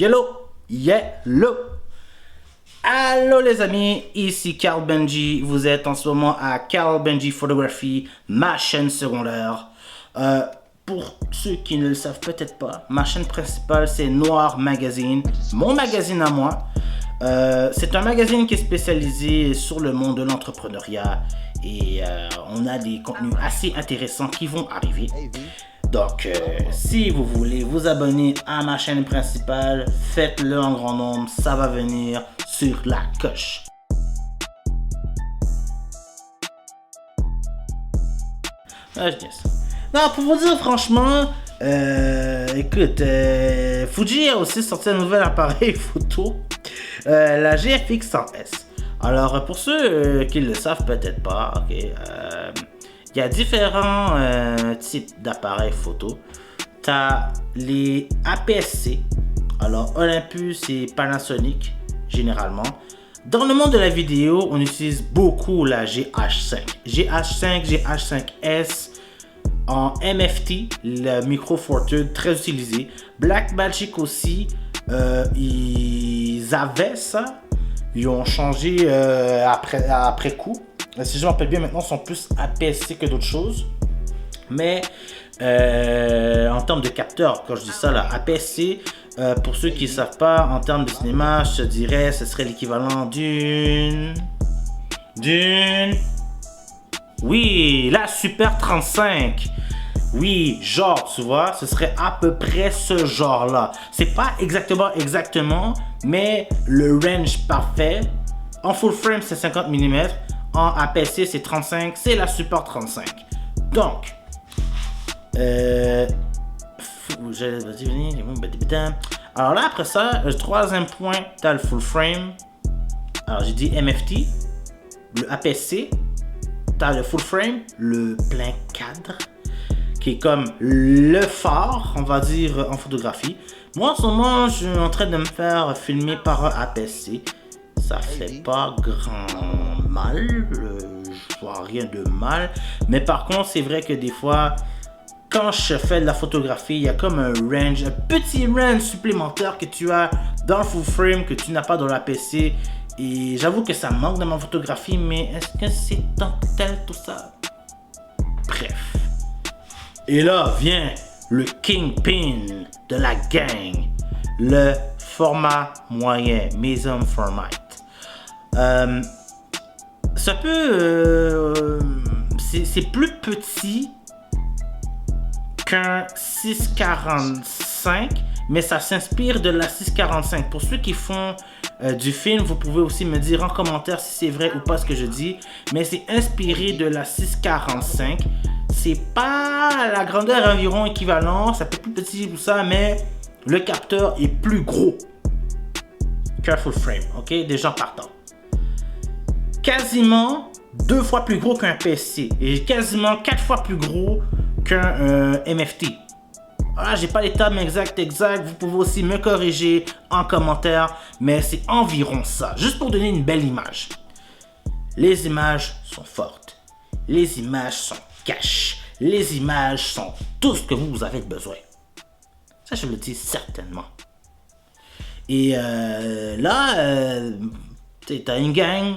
Yellow, yellow. Allô les amis, ici Carl Benji. Vous êtes en ce moment à Carl Benji Photography, ma chaîne secondaire. Pour ceux qui ne le savent peut-être pas, ma chaîne principale c'est Noir Magazine, mon magazine à moi. C'est un magazine qui est spécialisé sur le monde de l'entrepreneuriat et on a des contenus assez intéressants qui vont arriver. Donc, si vous voulez vous abonner à ma chaîne principale, faites-le en grand nombre, ça va venir sur la coche. Ah, je dis ça. Non, pour vous dire franchement, écoute, Fuji a aussi sorti un nouvel appareil photo, la GFX 100S. Alors, pour ceux qui ne le savent peut-être pas, ok, il y a différents types d'appareils photo. Tu as les APS-C, alors Olympus et Panasonic généralement. Dans le monde de la vidéo, on utilise beaucoup la GH5. GH5, GH5S en MFT, le micro Four Thirds, très utilisé. Blackmagic aussi, ils avaient ça. Ils ont changé après coup. Si je me rappelle bien, maintenant, ils sont plus APS-C que d'autres choses. Mais en termes de capteurs, quand je dis ça, là, APS-C, pour ceux qui ne savent pas, en termes de cinéma, je te dirais, ce serait l'équivalent d'une... Oui, la Super 35. Oui, genre, tu vois, ce serait à peu près ce genre-là. C'est pas exactement, mais le range parfait. En full frame, c'est 50 mm. En APS-C, c'est 35. C'est la Super 35. Donc, alors là, après ça, le troisième point, tu as le full frame. Alors, j'ai dit MFT, le APS-C. Tu as le full frame, le plein cadre, qui est comme le phare, on va dire, en photographie. Moi, en ce moment, je suis en train de me faire filmer par un APS-C. Ça fait pas grand mal, je vois rien de mal. Mais par contre, c'est vrai que des fois, quand je fais de la photographie, il y a comme un range, un petit range supplémentaire que tu as dans le full frame que tu n'as pas dans l'APS-C. Et j'avoue que ça manque dans ma photographie, mais est-ce que c'est tant que tel tout ça? Bref. Et là vient le kingpin de la gang, le format moyen, Maison Format. Ça peut... c'est plus petit qu'un 645, mais ça s'inspire de la 645. Pour ceux qui font du film, vous pouvez aussi me dire en commentaire si c'est vrai ou pas ce que je dis, mais c'est inspiré de la 645. C'est pas la grandeur environ équivalente, ça peut être plus petit ou ça, mais le capteur est plus gros qu'un full frame, ok, déjà partant. Quasiment 2 fois plus gros qu'un PSC et quasiment 4 fois plus gros qu'un MFT. Voilà, j'ai pas les termes exacts, vous pouvez aussi me corriger en commentaire, mais c'est environ ça, juste pour donner une belle image. Les images sont fortes, les images sont cash, les images sont tout ce que vous avez besoin. Ça, je le dis certainement. Et là, t'as une gang,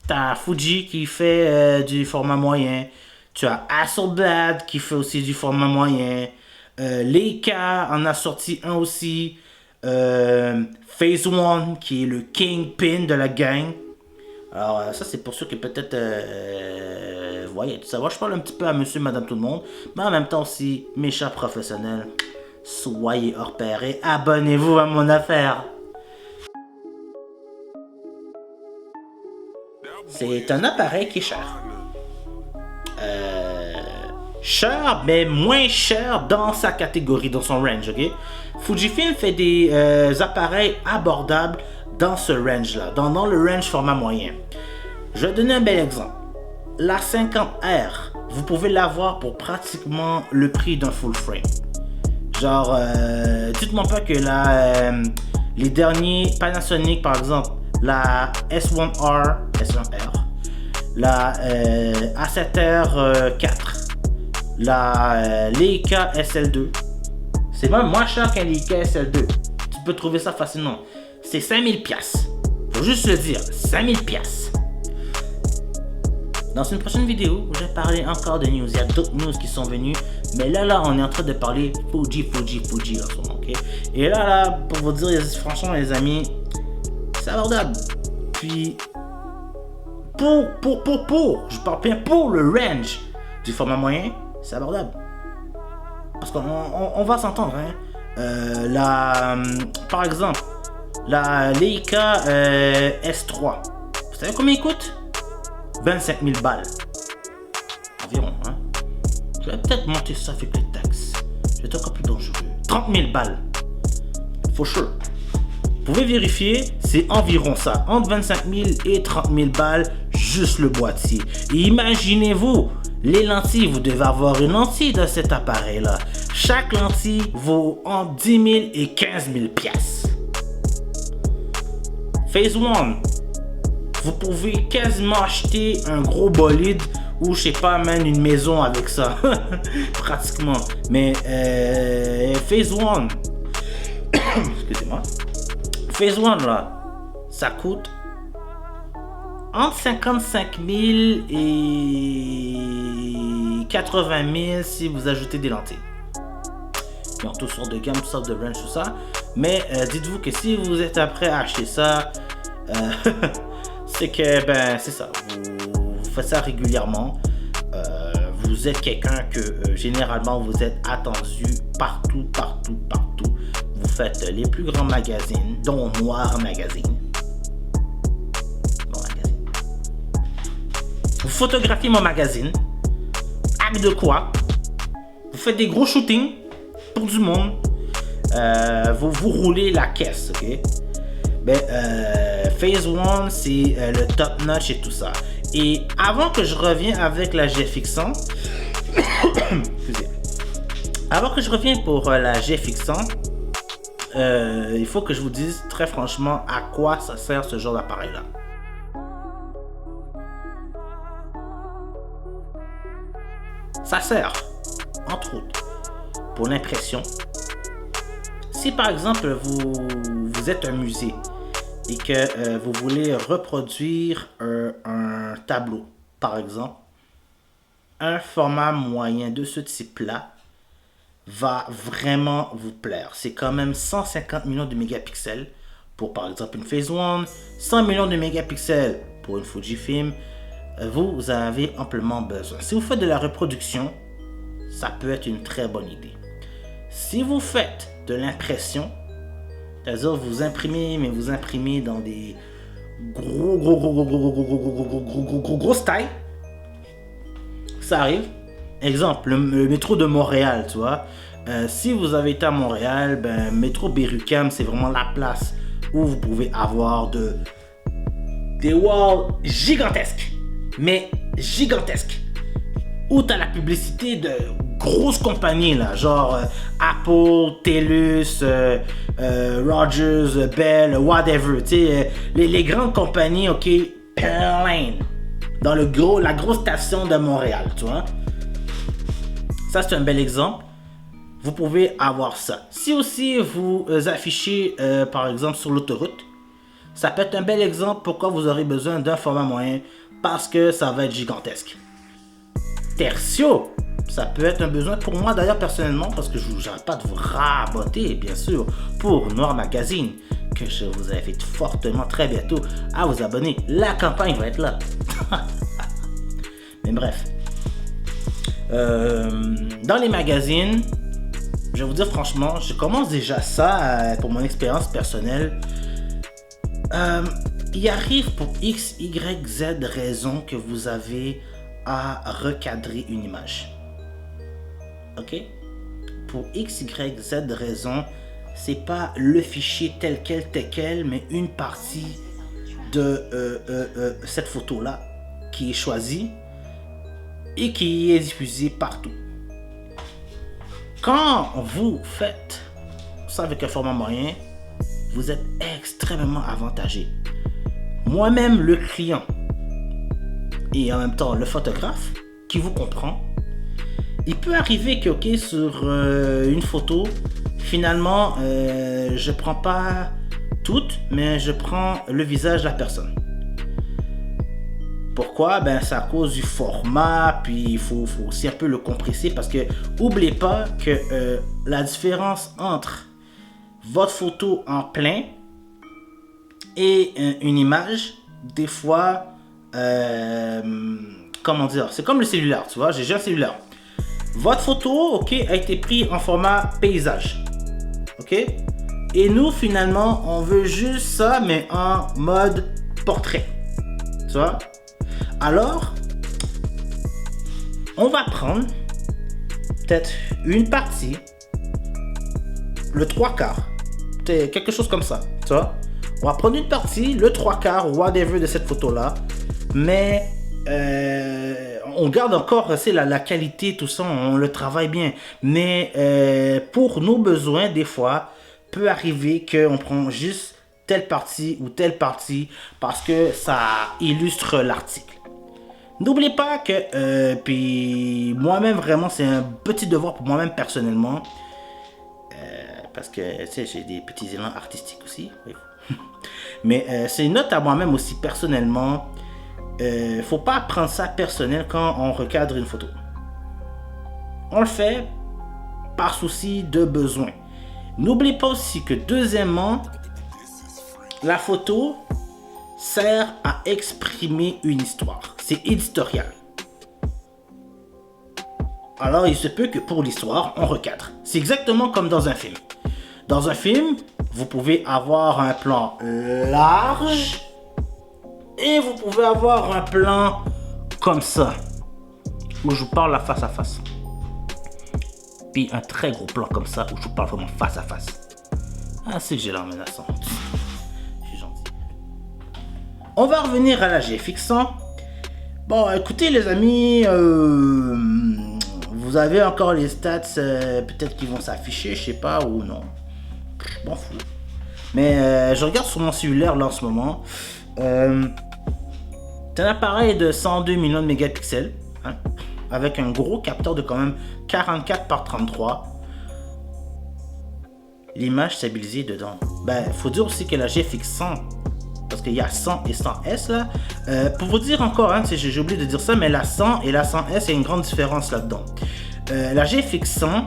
t'as Fuji qui fait du format moyen, tu as Hasselblad qui fait aussi du format moyen, Leica en a sorti un aussi, Phase One qui est le kingpin de la gang. Alors ça c'est pour ceux qui peut-être voyez tout savoir. Je parle un petit peu à monsieur, madame, tout le monde, mais en même temps aussi mes chers professionnels, soyez hors pair et abonnez-vous à mon affaire. C'est un appareil qui est cher. Cher, mais moins cher dans sa catégorie, dans son range, ok? Fujifilm fait des appareils abordables dans ce range-là, dans le range format moyen. Je vais donner un bel exemple. La 50R, vous pouvez l'avoir pour pratiquement le prix d'un full frame. Genre, dites-moi pas que les derniers Panasonic, par exemple, la S1R, la A7R 4, la Leica SL2, c'est même moins cher qu'un Leica SL2. peux trouver ça facilement. C'est 5000 piastres. Faut juste le dire, 5000 piastres. Dans une prochaine vidéo, je vais parler encore de news. Il y a d'autres news qui sont venues. Mais là, on est en train de parler Fuji en ce moment, ok? Et là, pour vous dire, franchement, les amis, c'est abordable. Puis, je parle bien pour le range du format moyen, c'est abordable. Parce qu'on va s'entendre, hein. Par exemple, la Leica S3. Vous savez combien il coûte? 25 000 balles. Environ, hein. Je vais peut-être monter ça avec les taxes. Je vais être encore plus dangereux. 30 000 balles. For sure. Vous pouvez vérifier, c'est environ ça. Entre 25 000 et 30 000 balles, juste le boîtier. Et imaginez-vous, les lentilles, vous devez avoir une lentille dans cet appareil-là. Chaque lentille vaut entre 10 000 et 15 000 piastres. Phase 1. Vous pouvez quasiment acheter un gros bolide ou je sais pas, même une maison avec ça. Pratiquement. Mais Phase 1. Excusez-moi. Phase 1 là, ça coûte entre 55 000 et 80 000 si vous ajoutez des lentilles. Ils ont toutes sortes de gammes, toutes sortes de range, tout ça. Mais dites-vous que si vous êtes prêt à acheter ça, c'est que, c'est ça. Vous faites ça régulièrement. Vous êtes quelqu'un que généralement vous êtes attendu partout. Vous faites les plus grands magazines, dont Noir Magazine. Vous photographiez mon magazine. Acte de quoi? Vous faites des gros shootings pour du monde. Vous roulez la caisse, ok? Phase 1, c'est le top notch et tout ça. Et avant que je revienne avec la GFX100, avant que je revienne pour la GFX100, il faut que je vous dise très franchement à quoi ça sert ce genre d'appareil là. Ça sert, entre autres, pour l'impression. Si par exemple vous êtes un musée et que vous voulez reproduire un tableau, par exemple, un format moyen de ce type-là va vraiment vous plaire. C'est quand même 150 millions de mégapixels pour par exemple une Phase 1, 100 millions de mégapixels pour une Fujifilm. Vous avez amplement besoin. Si vous faites de la reproduction, ça peut être une très bonne idée. Si vous faites de l'impression, c'est-à-dire vous imprimez dans des grosses tailles, ça arrive. Exemple, le métro de Montréal, tu vois. Si vous avez été à Montréal, métro Berry-UQAM, c'est vraiment la place où vous pouvez avoir des walls gigantesques. Mais gigantesques. Où tu as la publicité de grosses compagnies, là, genre Apple, TELUS, Rogers, Bell, whatever. Tu sais, les grandes compagnies, ok, plein. Dans la grosse station de Montréal, tu vois. Ça, c'est un bel exemple. Vous pouvez avoir ça. Si aussi vous affichez, par exemple, sur l'autoroute, ça peut être un bel exemple pourquoi vous aurez besoin d'un format moyen, parce que ça va être gigantesque. Tertio, ça peut être un besoin pour moi d'ailleurs personnellement, parce que je n'arrête pas de vous raboter, bien sûr, pour Noir Magazine, que je vous invite fortement très bientôt à vous abonner. La campagne va être là. Mais bref. Dans les magazines, je vais vous dire franchement, je commence déjà ça pour mon expérience personnelle. Il arrive pour X, Y, Z raison que vous avez à recadrer une image. Ok? Pour X, Y, Z raison, c'est pas le fichier tel quel, mais une partie de cette photo-là qui est choisie et qui est diffusée partout. Quand vous faites ça avec un format moyen, vous êtes extrêmement avantagé. Moi-même, le client et en même temps le photographe qui vous comprend, il peut arriver que sur une photo, finalement, je prends pas toutes, mais je prends le visage de la personne. Pourquoi? Ben, c'est à cause du format, puis il faut aussi un peu le compresser parce que n'oubliez pas que la différence entre votre photo en plein et une image, des fois, comment dire, c'est comme le cellulaire, tu vois, j'ai déjà un cellulaire. Votre photo, ok, a été prise en format paysage, ok? Et nous, finalement, on veut juste ça, mais en mode portrait, tu vois? Alors, on va prendre peut-être une partie, le 3/4, quelque chose comme ça, tu vois. On va prendre une partie, le 3/4, whatever de cette photo-là, mais on garde encore la qualité, tout ça, on le travaille bien. Mais pour nos besoins, des fois, peut arriver qu'on prend juste telle partie ou telle partie parce que ça illustre l'article. N'oubliez pas que, puis moi-même vraiment, c'est un petit devoir pour moi-même personnellement, parce que tu sais, j'ai des petits élans artistiques aussi, oui. Mais c'est une note à moi-même aussi personnellement. Faut pas prendre ça personnel quand on recadre une photo. On le fait par souci de besoin. N'oubliez pas aussi que deuxièmement, la photo sert à exprimer une histoire. C'est éditorial. Alors il se peut que pour l'histoire, on recadre. C'est exactement comme dans un film. Dans un film, vous pouvez avoir un plan large et vous pouvez avoir un plan comme ça, où je vous parle face à face. Puis un très gros plan comme ça, où je vous parle vraiment face à face. Ah, c'est que j'ai l'air menaçant. Je suis gentil. On va revenir à la GFX100. Bon, écoutez les amis, vous avez encore les stats, peut-être qu'ils vont s'afficher, je sais pas, ou non. Je m'en fous. Mais je regarde sur mon cellulaire là en ce moment. C'est un appareil de 102 millions de mégapixels, hein, avec un gros capteur de quand même 44 par 33. L'image stabilisée dedans. Ben, faut dire aussi que la GFX 100, parce qu'il y a 100 et 100S là. Pour vous dire encore, hein, j'ai oublié de dire ça, mais la 100 et la 100S, il y a une grande différence là-dedans. La GFX 100,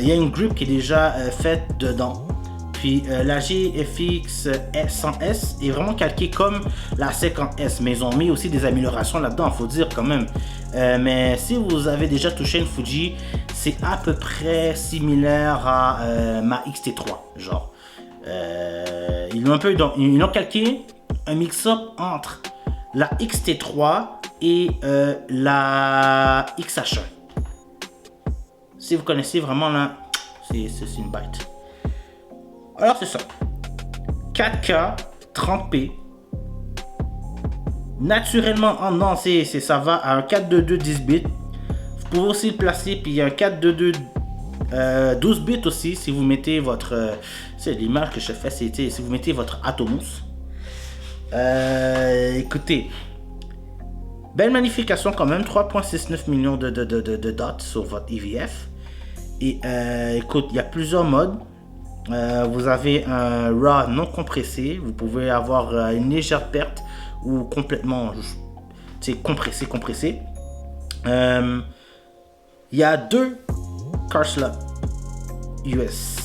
il y a une grip qui est déjà faite dedans. Puis la GFX 100S est vraiment calquée comme la 50S, mais ils ont mis aussi des améliorations là-dedans, faut dire quand même. Mais si vous avez déjà touché une Fuji, c'est à peu près similaire à ma X-T3, genre. Ils ont calqué un mix-up entre la X-T3 et la XH1. Si vous connaissez vraiment là, c'est une bête. Alors c'est ça. 4K, 30p. Naturellement, non, ça va à un 422 10 bits. Vous pouvez aussi le placer, puis il y a un 422 12 bits aussi, si vous mettez votre... c'est l'image que je fais, c'était si vous mettez votre Atomos. Écoutez, belle magnification quand même, 3.69 millions de dots sur votre EVF. Et écoute, il y a plusieurs modes. Vous avez un RAW non compressé, vous pouvez avoir une légère perte ou complètement compressé. Il y a deux card slots US.